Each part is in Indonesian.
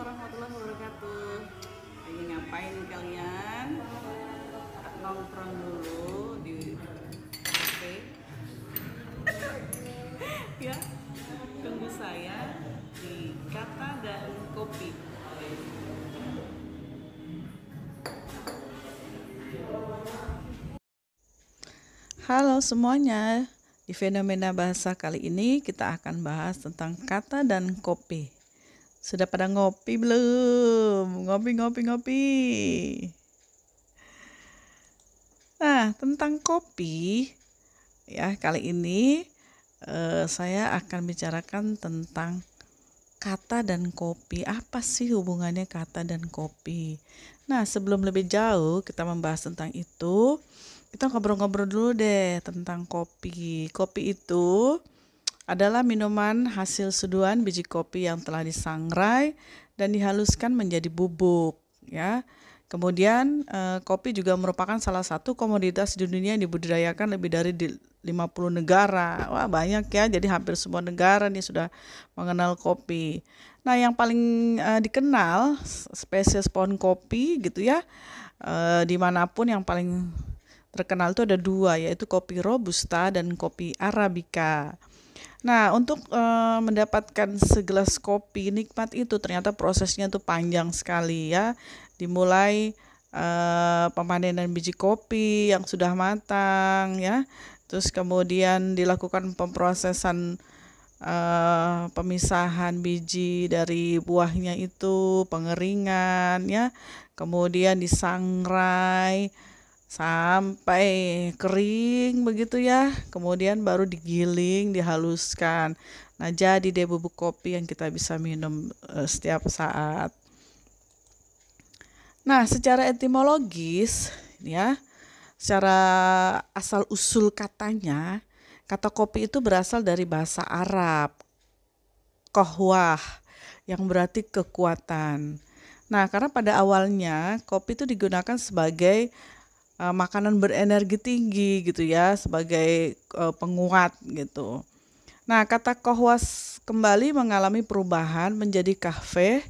warahmatullahi wabarakatuh. Lagi ngapain nih kalian? Nongkrong dulu di kafe. Ya, tunggu saya di Kata dan Kopi. Halo semuanya. Di fenomena bahasa kali ini kita akan bahas tentang kata dan kopi. Sudah pada ngopi belum? Ngopi. Nah, tentang kopi, ya kali ini saya akan bicarakan tentang kata dan kopi. Apa sih hubungannya kata dan kopi? Nah, sebelum lebih jauh kita membahas tentang itu, kita ngobrol-ngobrol dulu deh tentang kopi. Kopi itu adalah minuman hasil seduhan biji kopi yang telah disangrai dan dihaluskan menjadi bubuk, ya. Kemudian kopi juga merupakan salah satu komoditas di dunia yang dibudidayakan lebih dari 50 negara. Wah, banyak ya. Jadi hampir semua negara nih sudah mengenal kopi. Nah, yang paling dikenal spesies pohon kopi gitu ya. Dimanapun yang paling terkenal itu ada dua, yaitu kopi robusta dan kopi arabica. Nah, untuk mendapatkan segelas kopi nikmat itu ternyata prosesnya tuh panjang sekali ya. Dimulai pemanenan biji kopi yang sudah matang ya. Terus kemudian dilakukan pemrosesan pemisahan biji dari buahnya itu, pengeringan ya. Kemudian disangrai sampai kering begitu ya, kemudian baru digiling, dihaluskan. Nah, jadi deh bubuk kopi yang kita bisa minum setiap saat. Nah, secara etimologis ya, secara asal usul katanya, kata kopi itu berasal dari bahasa Arab kohwah yang berarti kekuatan. Nah, karena pada awalnya kopi itu digunakan sebagai makanan berenergi tinggi gitu ya, sebagai penguat gitu. Nah, kata kohwas kembali mengalami perubahan menjadi kahve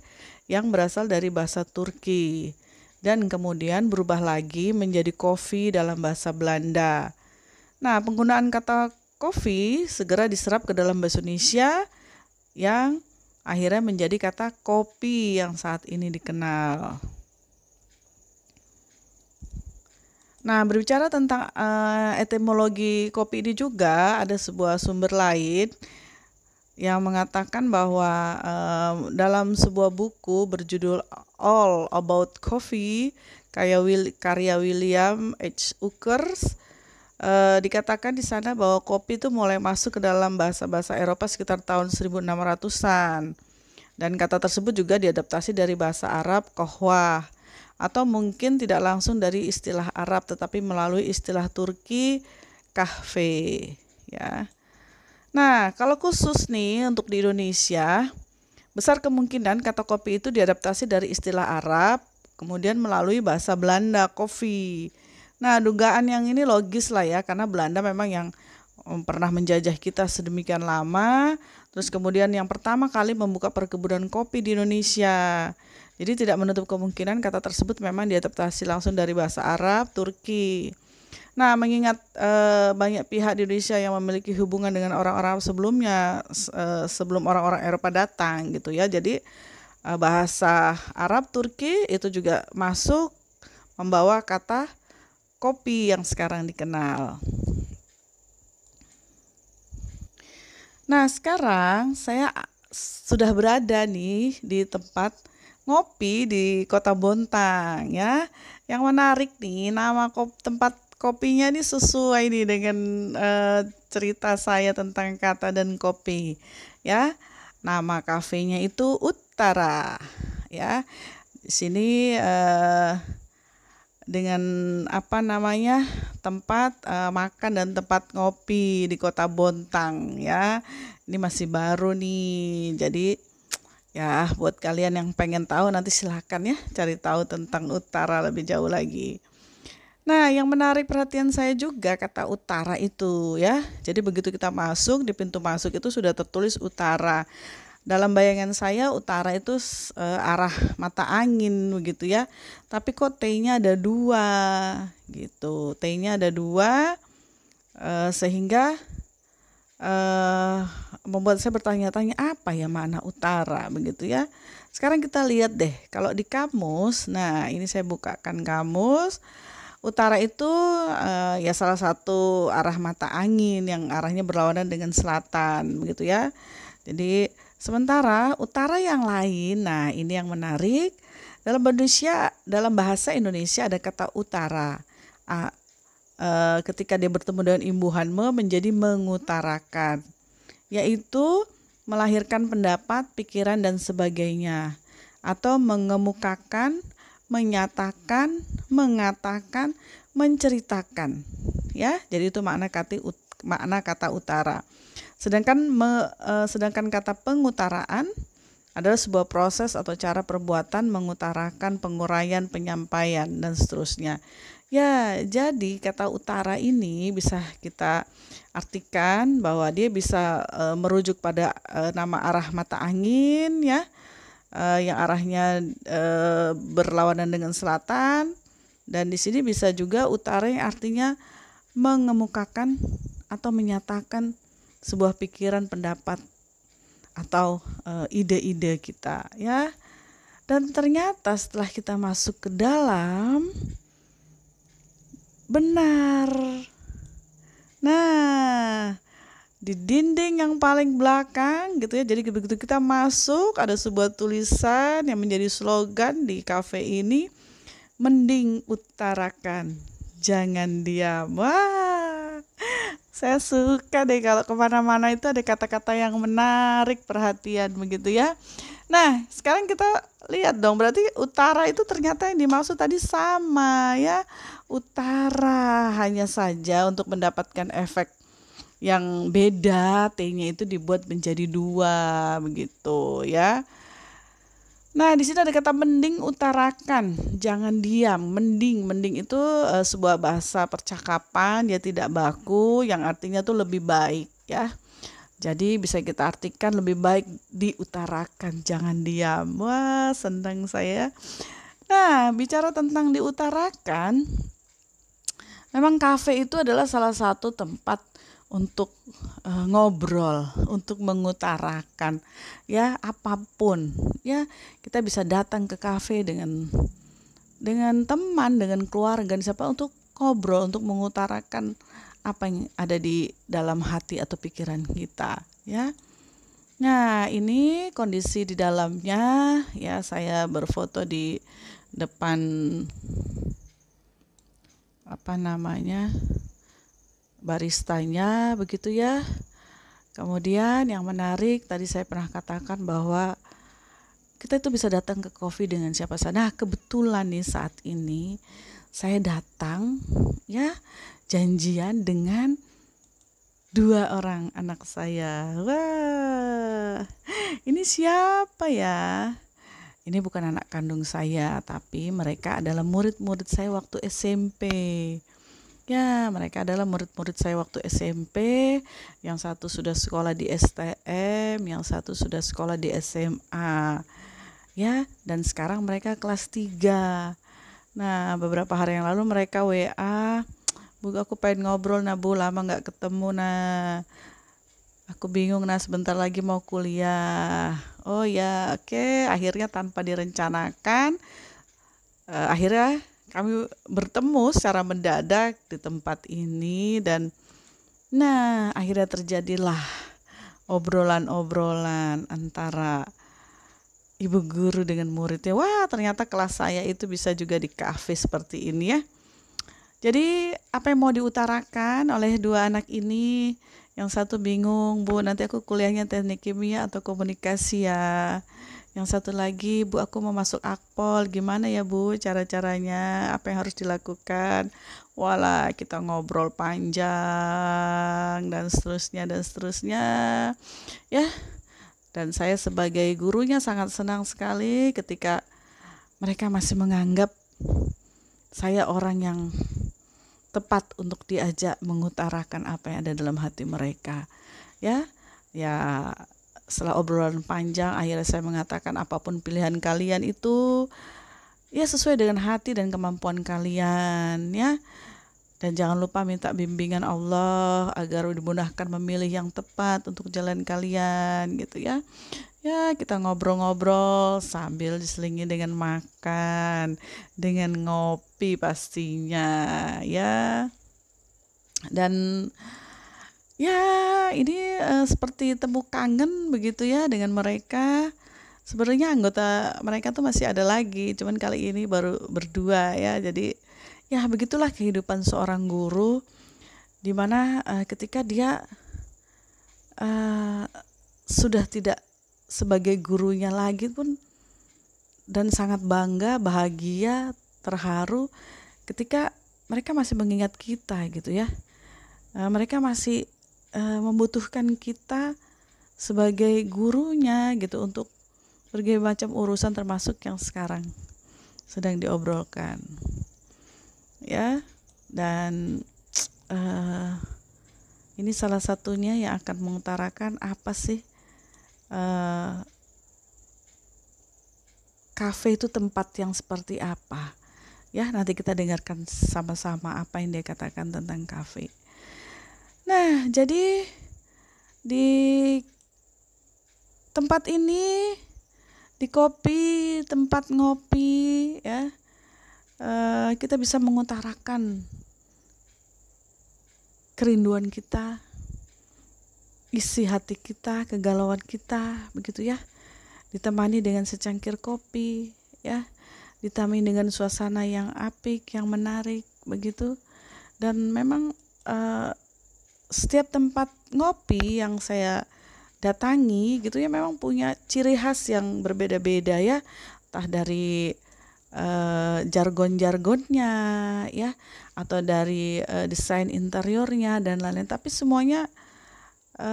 yang berasal dari bahasa Turki dan kemudian berubah lagi menjadi kopi dalam bahasa Belanda. Nah, penggunaan kata kopi segera diserap ke dalam bahasa Indonesia yang akhirnya menjadi kata kopi yang saat ini dikenal. Nah, berbicara tentang etimologi kopi ini juga ada sebuah sumber lain yang mengatakan bahwa dalam sebuah buku berjudul All About Coffee karya William H. Ukers dikatakan di sana bahwa kopi itu mulai masuk ke dalam bahasa-bahasa Eropa sekitar tahun 1600-an. Dan kata tersebut juga diadaptasi dari bahasa Arab kohwah, atau mungkin tidak langsung dari istilah Arab tetapi melalui istilah Turki kahve ya. Nah, kalau khusus nih untuk di Indonesia, besar kemungkinan kata kopi itu diadaptasi dari istilah Arab kemudian melalui bahasa Belanda kopi. Nah, dugaan yang ini logis lah ya, karena Belanda memang yang pernah menjajah kita sedemikian lama, terus kemudian yang pertama kali membuka perkebunan kopi di Indonesia. Jadi tidak menutup kemungkinan kata tersebut memang diadaptasi langsung dari bahasa Arab, Turki. Nah, mengingat banyak pihak di Indonesia yang memiliki hubungan dengan orang-orang sebelumnya, sebelum orang-orang Eropa datang gitu ya. Jadi bahasa Arab, Turki itu juga masuk membawa kata kopi yang sekarang dikenal. Nah, sekarang saya sudah berada nih di tempat ngopi di Kota Bontang ya. Yang menarik nih, nama tempat kopinya nih sesuai nih dengan cerita saya tentang kata dan kopi ya. Nama kafenya itu Utara ya. Di sini dengan tempat makan dan tempat ngopi di Kota Bontang ya. Ini masih baru nih, jadi ya buat kalian yang pengen tahu nanti silahkan ya cari tahu tentang Utara lebih jauh lagi. Nah, yang menarik perhatian saya juga kata Utara itu ya. Jadi begitu kita masuk, di pintu masuk itu sudah tertulis Utara. dalam bayangan saya utara itu arah mata angin begitu ya. Tapi kok T-nya ada dua gitu. T-nya ada dua sehingga eh, membuat saya bertanya-tanya apa ya makna utara begitu ya. Sekarang kita lihat deh kalau di kamus. Nah, ini saya bukakan kamus. Utara itu ya salah satu arah mata angin yang arahnya berlawanan dengan selatan begitu ya. Jadi sementara utara yang lain, nah ini yang menarik. Dalam bahasa Indonesia ada kata utara. Ketika dia bertemu dengan imbuhan menjadi mengutarakan, yaitu melahirkan pendapat, pikiran dan sebagainya, atau mengemukakan, menyatakan, mengatakan, menceritakan. Ya, jadi itu makna kata utara. Sedangkan kata pengutaraan adalah sebuah proses atau cara perbuatan mengutarakan, penguraian, penyampaian dan seterusnya. Ya, jadi kata utara ini bisa kita artikan bahwa dia bisa merujuk pada nama arah mata angin ya, yang arahnya berlawanan dengan selatan, dan di sini bisa juga utara yang artinya mengemukakan atau menyatakan sebuah pikiran, pendapat atau ide-ide kita ya. Dan ternyata setelah kita masuk ke dalam, benar. Nah, di dinding yang paling belakang gitu ya. Jadi begitu kita masuk ada sebuah tulisan yang menjadi slogan di kafe ini, mending utarakan, jangan diam. Wah, saya suka deh kalau kemana-mana itu ada kata-kata yang menarik perhatian begitu ya. Nah, sekarang kita lihat dong, berarti utara itu ternyata yang dimaksud tadi sama ya. Utara, hanya saja untuk mendapatkan efek yang beda, T-nya itu dibuat menjadi dua begitu ya. Nah, di sini ada kata mending utarakan, jangan diam. Mending itu sebuah bahasa percakapan, dia tidak baku, yang artinya tuh lebih baik ya. Jadi bisa kita artikan lebih baik diutarakan, jangan diam. Wah, senang saya. Nah, bicara tentang diutarakan, memang kafe itu adalah salah satu tempat untuk ngobrol, untuk mengutarakan ya apapun. Ya, kita bisa datang ke kafe dengan teman, dengan keluarga, siapa untuk ngobrol, untuk mengutarakan apa yang ada di dalam hati atau pikiran kita, ya. Nah, ini kondisi di dalamnya ya, saya berfoto di depan baristanya begitu ya. Kemudian yang menarik tadi saya pernah katakan bahwa kita itu bisa datang ke coffee dengan siapa saja. Nah, kebetulan nih saat ini saya datang ya, janjian dengan 2 orang anak saya. Wah, ini siapa ya? Ini bukan anak kandung saya, tapi mereka adalah murid-murid saya waktu SMP. Ya, mereka adalah murid-murid saya waktu SMP. Yang satu sudah sekolah di STM, yang satu sudah sekolah di SMA. Ya, dan sekarang mereka kelas 3. Nah, beberapa hari yang lalu mereka WA, Bu, aku pengen ngobrol nah Bu, lama gak ketemu nah. Aku bingung nah, sebentar lagi mau kuliah. Oh ya, oke. Akhirnya tanpa direncanakan, akhirnya kami bertemu secara mendadak di tempat ini, dan nah akhirnya terjadilah obrolan-obrolan antara ibu guru dengan muridnya. Wah, ternyata kelas saya itu bisa juga di kafe seperti ini ya. Jadi apa yang mau diutarakan oleh 2 anak ini? Yang satu bingung, Bu, nanti aku kuliahnya teknik kimia atau komunikasi ya. Yang satu lagi, Bu, aku mau masuk Akpol, gimana ya Bu cara-caranya, apa yang harus dilakukan? Walah, kita ngobrol panjang dan seterusnya ya. Dan saya sebagai gurunya sangat senang sekali ketika mereka masih menganggap saya orang yang tepat untuk diajak mengutarakan apa yang ada dalam hati mereka. Ya, setelah obrolan panjang akhirnya saya mengatakan apapun pilihan kalian itu ya sesuai dengan hati dan kemampuan kalian ya. Dan jangan lupa minta bimbingan Allah agar dimudahkan memilih yang tepat untuk jalan kalian gitu ya. Ya, kita ngobrol-ngobrol sambil diselingi dengan makan, dengan ngopi pastinya ya. Dan ya ini seperti temu kangen begitu ya dengan mereka. Sebenarnya anggota mereka tuh masih ada lagi, cuman kali ini baru berdua ya. Jadi ya begitulah kehidupan seorang guru, dimana ketika dia sudah tidak sebagai gurunya lagi pun, dan sangat bangga, bahagia, terharu ketika mereka masih mengingat kita gitu ya. Mereka masih membutuhkan kita sebagai gurunya gitu untuk berbagai macam urusan termasuk yang sekarang sedang diobrolkan. Ya, dan ini salah satunya yang akan mengutarakan apa sih kafe itu tempat yang seperti apa. Ya, nanti kita dengarkan sama-sama apa yang dia katakan tentang kafe. Nah, jadi di tempat ini, di kopi, tempat ngopi ya, kita bisa mengutarakan kerinduan kita, isi hati kita, kegalauan kita, begitu ya. Ditemani dengan secangkir kopi, ya, ditemani dengan suasana yang apik, yang menarik, begitu. Dan memang setiap tempat ngopi yang saya datangi, gitu ya, memang punya ciri khas yang berbeda-beda ya, entah dari jargon-jargonnya ya, atau dari desain interiornya dan lain-lain, tapi semuanya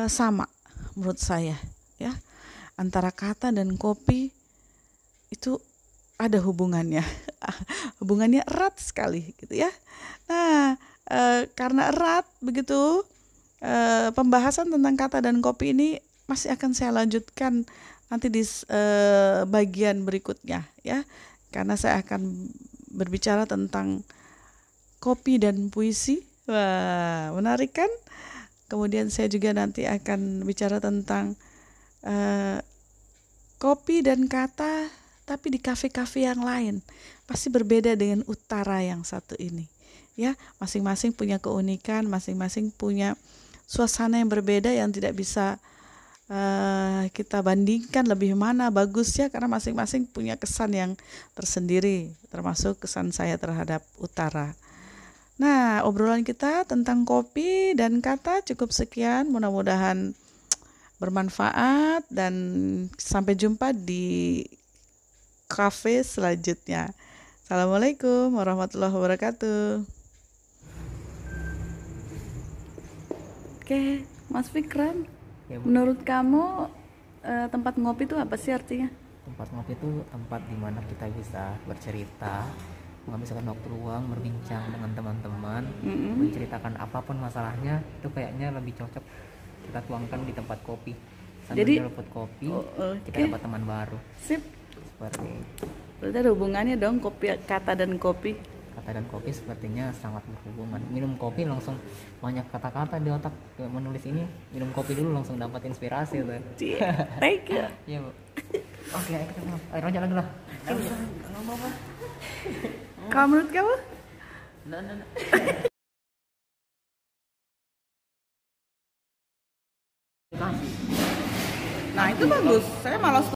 sama menurut saya ya. Antara kata dan kopi itu ada hubungannya hubungannya erat sekali gitu ya. Nah, karena erat begitu, pembahasan tentang kata dan kopi ini masih akan saya lanjutkan nanti di bagian berikutnya ya. Karena saya akan berbicara tentang kopi dan puisi. Wah, menarik kan? Kemudian saya juga nanti akan bicara tentang kopi dan kata, tapi di kafe-kafe yang lain. Pasti berbeda dengan utara yang satu ini. Ya, masing-masing punya keunikan, masing-masing punya suasana yang berbeda yang tidak bisa kita bandingkan lebih mana bagusnya, karena masing-masing punya kesan yang tersendiri, termasuk kesan saya terhadap utara. Nah, obrolan kita tentang kopi dan kata cukup sekian, mudah-mudahan bermanfaat dan sampai jumpa di kafe selanjutnya. Assalamualaikum warahmatullahi wabarakatuh. Oke, Mas Fikran. Ya, menurut kamu tempat ngopi itu apa sih artinya? Tempat ngopi itu tempat di mana kita bisa bercerita, menghabiskan waktu luang, berbincang dengan teman-teman, menceritakan apapun masalahnya. Itu kayaknya lebih cocok kita tuangkan di tempat kopi. Sambil nyeruput kopi, kita dapat teman baru. Sip. Seperti itu. Berarti ada hubungannya dong kopi, kata dan kopi. Kata dan kopi sepertinya sangat berhubungan. Minum kopi langsung banyak kata-kata di otak. Menulis ini, minum kopi dulu langsung dapat inspirasi tuh. Thank you. Iya, Bu. Oke, kita air aja lagi lah. Kalau menurut kamu? Nah, itu bagus. Saya malas